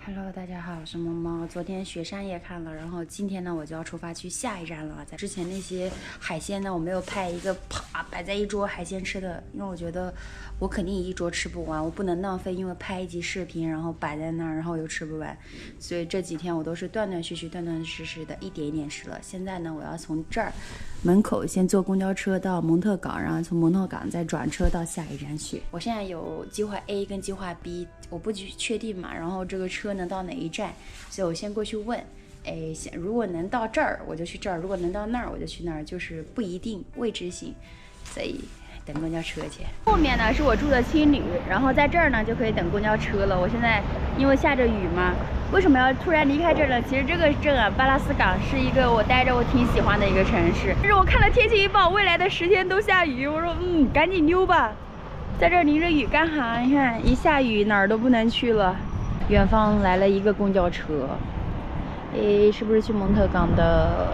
Hello， 大家好，我是萌萌。昨天雪山也看了，然后今天呢，我就要出发去下一站了。在之前那些海鲜呢，我没有拍一个啪摆在一桌海鲜吃的，因为我觉得我肯定一桌吃不完，我不能浪费，因为拍一集视频然后摆在那儿，然后又吃不完。所以这几天我都是断断续续的一点一点吃了。现在呢，我要从这儿门口先坐公交车到蒙特港，然后从蒙特港再转车到下一站去。我现在有计划 A 跟计划 B， 我不确定嘛，然后这个车能到哪一站，所以我先过去问。哎，如果能到这儿我就去这儿，如果能到那儿我就去那儿，就是不一定，未知性，所以等公交车去。后面呢是我住的青旅，然后在这儿呢就可以等公交车了。我现在因为下着雨嘛，为什么要突然离开这儿呢？其实这个镇啊，巴拉斯港是一个我待着我挺喜欢的一个城市。但是我看了天气预报，未来的10天都下雨，我说赶紧溜吧。在这儿淋着雨干哈？你看一下雨哪儿都不能去了。远方来了一个公交车，诶，是不是去蒙特港的？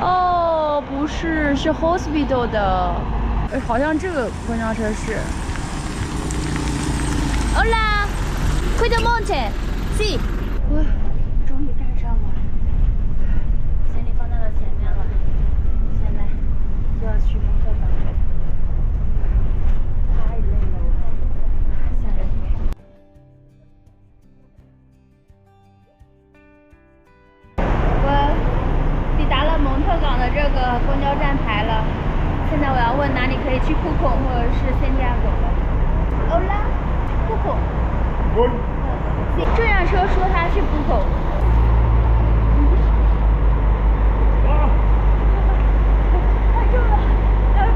哦，不是，是 Hospital 的。好像这个公交车是。Hola, Quitamonte, sí。哇，终于赶上了，行李放在了前面了，现在就要去蒙特港了，太累了，下着雨。我抵达了蒙特港的这个公交站台了。现在我要问哪里可以去库孔或者是圣地亚哥了。Hola， 库孔。这辆车说它去库孔。太重了，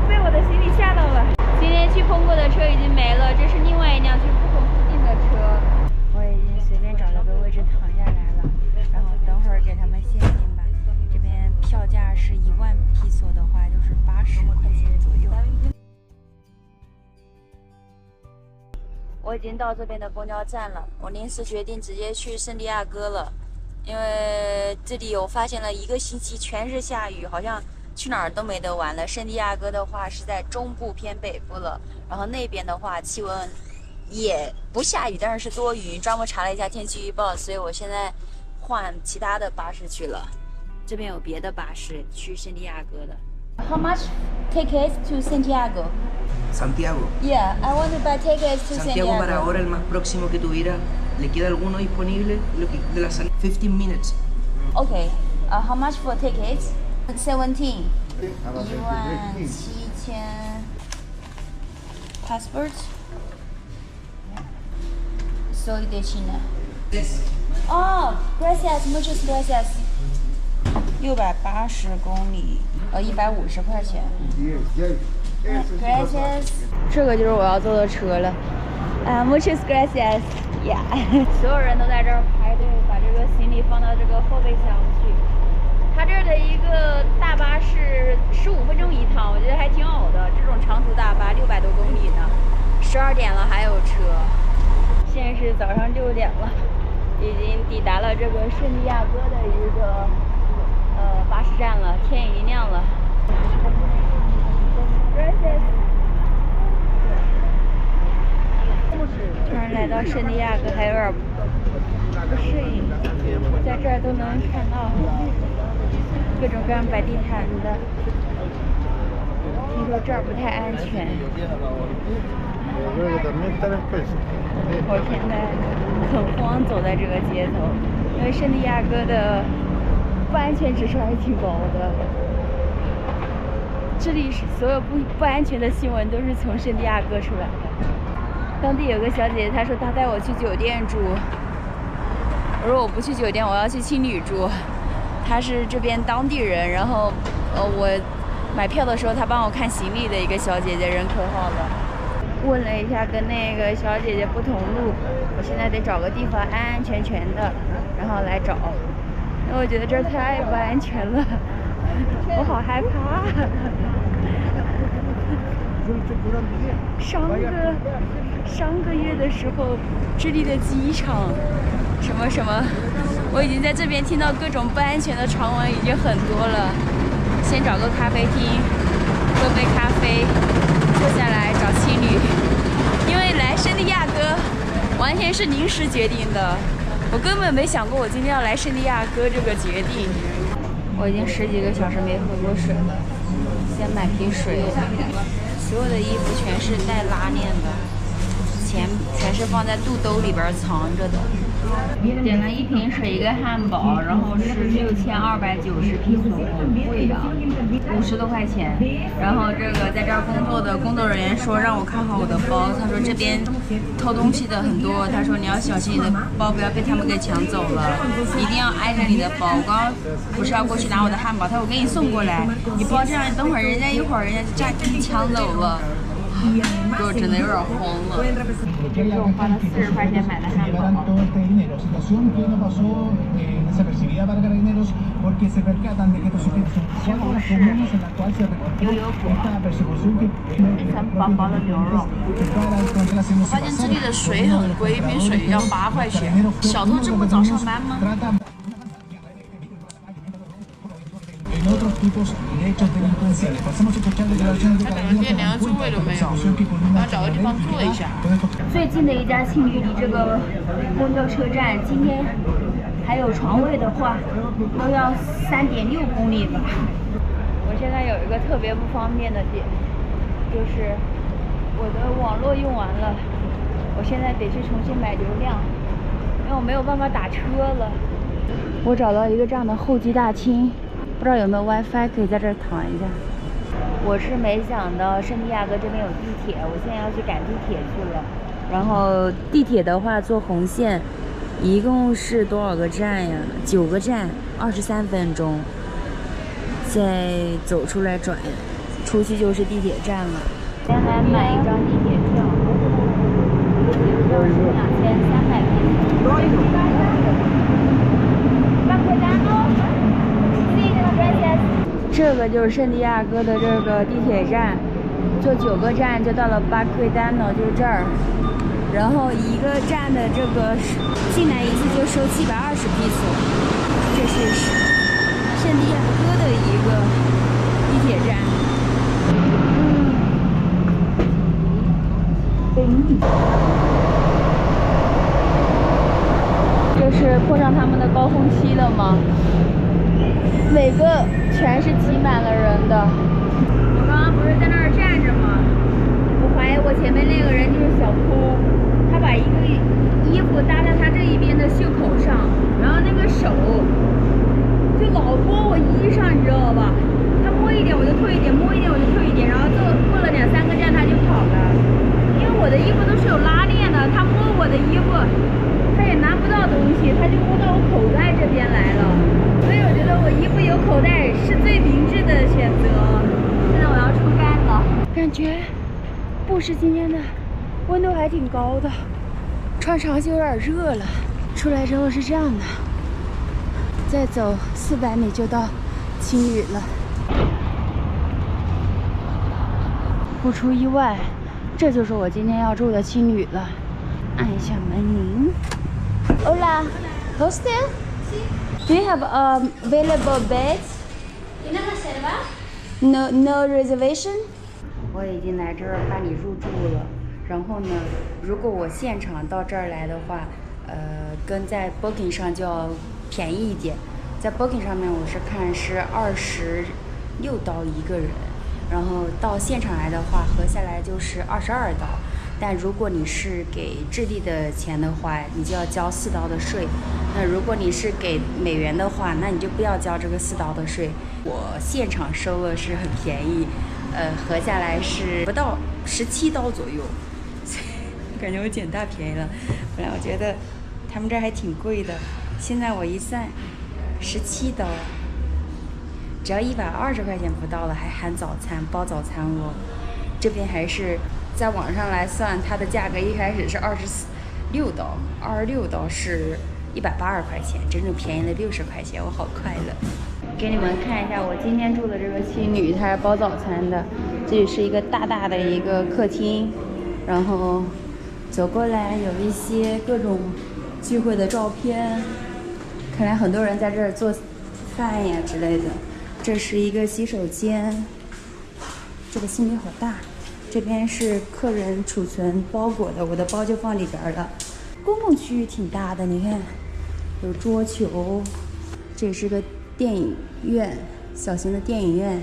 被我的行李吓到了。今天去碰过的车已经没了，这是另外一辆去库孔附近的车。我已经随便找了个位置躺下来了，然后等会儿给他们现金吧。这边票价是1万披索的话，就是80块钱左右。我已经到这边的公交站了，我临时决定直接去圣地亚哥了，因为这里我发现了1个星期全是下雨，好像去哪儿都没得玩了。圣地亚哥的话是在中部偏北部了，然后那边的话气温也不下雨，但是多云。专门查了一下天气预报，所以我现在换其他的巴士去了。这边有别的巴士去圣地亚哥的。How much tickets to Santiago? Santiago. Yeah, I want to buy tickets to Santiago. Santiago para ahora el más próximo que tuviera. ¿Le queda alguno disponible? De la salida. 15 minutes. Okay. How much for tickets? 17. 17000. Passport? Soy de China. Oh, gracias, muchas gracias. 680公里，150块钱。Gracias。这个就是我要坐的车了。Muchas gracias。Yeah。所有人都在这儿排队，把这个行李放到这个后备箱去。它这儿的一个大巴是15分钟一趟，我觉得还挺好的。这种长途大巴600多公里呢，12点了还有车。现在是早上6点了，已经抵达了这个圣地亚哥的一个巴士站了，天已经亮了。突然来到圣地亚哥还有点不适应，在这儿都能看到各种各样摆地摊的，听说这儿不太安全。我现在很慌，走在这个街头，因为圣地亚哥的不安全指数还挺高的。这里所有不安全的新闻都是从圣地亚哥出来的。当地有个小姐姐，她说她带我去酒店住，我说我不去酒店，我要去青旅住。她是这边当地人，然后我买票的时候她帮我看行李的一个小姐姐，人可好了。问了一下，跟那个小姐姐不同路，我现在得找个地方安安全全的，然后来找，因为我觉得这儿太不安全了，我好害怕。上个月的时候，智利的机场什么什么，我已经在这边听到各种不安全的传闻已经很多了。先找个咖啡厅，喝杯咖啡，坐下来找青旅。因为来圣地亚哥完全是临时决定的，我根本没想过我今天要来圣地亚哥这个决定。我已经10几个小时没喝过水了，先买瓶水。所有的衣服全是带拉链的，钱全是放在肚兜里边藏着的。点了一瓶水，一个汉堡，然后是6290披索，好贵啊，50多块钱。然后这个在这儿工作的工作人员说让我看好我的包，他说这边偷东西的很多，他说你要小心你的包不要被他们给抢走了，一定要挨着你的包。我刚刚不是要过去拿我的汉堡，他说我给你送过来，你包这样等会儿人家一会儿人家就给你抢走了。给我真的有点慌了。这是我花了40块钱买的汉堡。西红柿、牛油果，一层薄薄的牛肉。我发现这里的水很贵，一瓶水要8块钱。小偷这么早上班吗他感觉店连个座位都没有，我要找个地方坐一下。最近的一家青旅离这个公交车站，今天还有床位的话，都要3.6公里吧。我现在有一个特别不方便的点，就是我的网络用完了，我现在得去重新买流量，因为我没有办法打车了。我找到一个这样的候机大厅。不知道有没有 WiFi 可以在这儿躺一下。我是没想到圣地亚哥这边有地铁，我现在要去赶地铁去了。然后地铁的话坐红线，一共是多少个站呀？9个站，23分钟。再走出来转，出去就是地铁站了。先来买一张地铁票，地铁票是2300这个就是圣地亚哥的这个地铁站，坐9个站就到了巴奎丹诺，就是这儿。然后一个站的这个进来一次就收720披索，这是圣地亚哥的一个地铁站。这是碰上他们的高峰期了吗？每个全是挤满了人的。我刚刚不是在那儿站着吗？我怀疑我前面那个人就是小偷，他把一个衣服搭在他这一边的袖口上，然后那个手就老摸我衣裳，你知道吧？他摸一点我就退一点，摸一点我就退一点，然后过了2、3个站他就跑了。因为我的衣服都是有拉链的，他摸我的衣服，他也拿不到东西，他就摸到我口袋这边来了。所以我觉得我衣服有口袋是最明智的选择。现在我要出站了，感觉布什今天的温度还挺高的，穿长袖有点热了。出来之后是这样的，再走400米就到青旅了。不出意外，这就是我今天要住的青旅了。按一下门铃。Hola, hostel? Do you have available beds? No reservation. 我已经来这儿办理入住了。然后呢，如果我现场到这儿来的话，跟在 Booking 上就要便宜一点。在 Booking 上面我是看是26刀一个人，然后到现场来的话，合下来就是22刀。但如果你是给智利的钱的话，你就要交4刀的税。那如果你是给美元的话，那你就不要交这个4刀的税。我现场收了是很便宜，合下来是不到17刀左右，所以感觉我捡大便宜了。本来我觉得他们这儿还挺贵的，现在我一算，17刀，只要120块钱不到了，还含早餐，包早餐哦。这边还是。在网上来算，它的价格一开始是26刀，26刀是182块钱，真正便宜了60块钱，我好快乐。给你们看一下我今天住的这个青旅，它是包早餐的。这里是一个大大的一个客厅，然后走过来有一些各种聚会的照片，看来很多人在这儿做饭呀之类的。这是一个洗手间，这个青旅好大。这边是客人储存包裹的，我的包就放里边了。公共区域挺大的，你看，有桌球，这是个电影院，小型的电影院。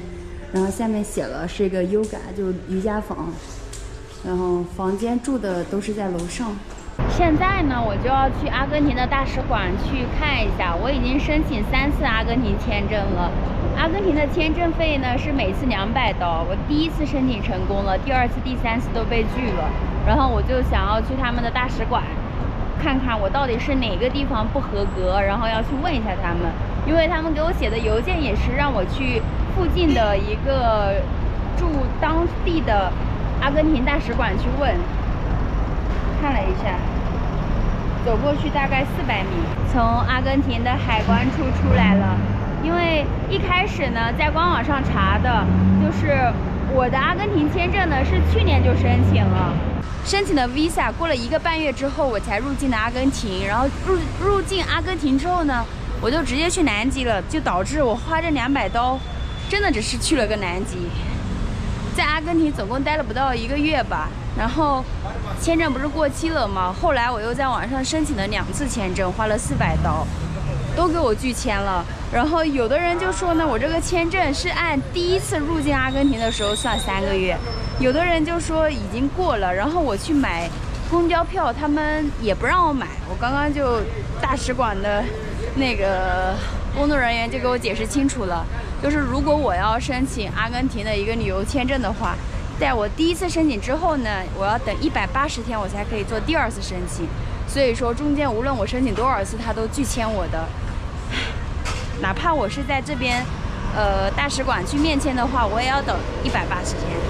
然后下面写了是一个 yoga， 就是瑜伽房。然后房间住的都是在楼上。现在呢，我就要去阿根廷的大使馆去看一下。我已经申请3次阿根廷签证了。阿根廷的签证费呢是每次200刀。我第1次申请成功了，第2次、第3次都被拒了。然后我就想要去他们的大使馆，看看我到底是哪个地方不合格，然后要去问一下他们。因为他们给我写的邮件也是让我去附近的一个驻当地的阿根廷大使馆去问。看了一下，走过去大概400米，从阿根廷的海关处出来了。因为一开始呢，在官网上查的，就是我的阿根廷签证呢是去年就申请了，申请的 visa 过了1个半月之后，我才入境的阿根廷。然后入境阿根廷之后呢，我就直接去南极了，就导致我花这200刀，真的只是去了个南极。在阿根廷总共待了不到1个月吧。然后签证不是过期了吗？后来我又在网上申请了2次签证，花了400刀，都给我拒签了。然后有的人就说呢，我这个签证是按第1次入境阿根廷的时候算3个月，有的人就说已经过了。然后我去买公交票，他们也不让我买。我刚刚就大使馆的那个工作人员就给我解释清楚了，就是如果我要申请阿根廷的一个旅游签证的话，在我第1次申请之后呢，我要等180天，我才可以做第2次申请。所以说中间无论我申请多少次，他都拒签我的。哪怕我是在这边大使馆去面签的话，我也要等180天。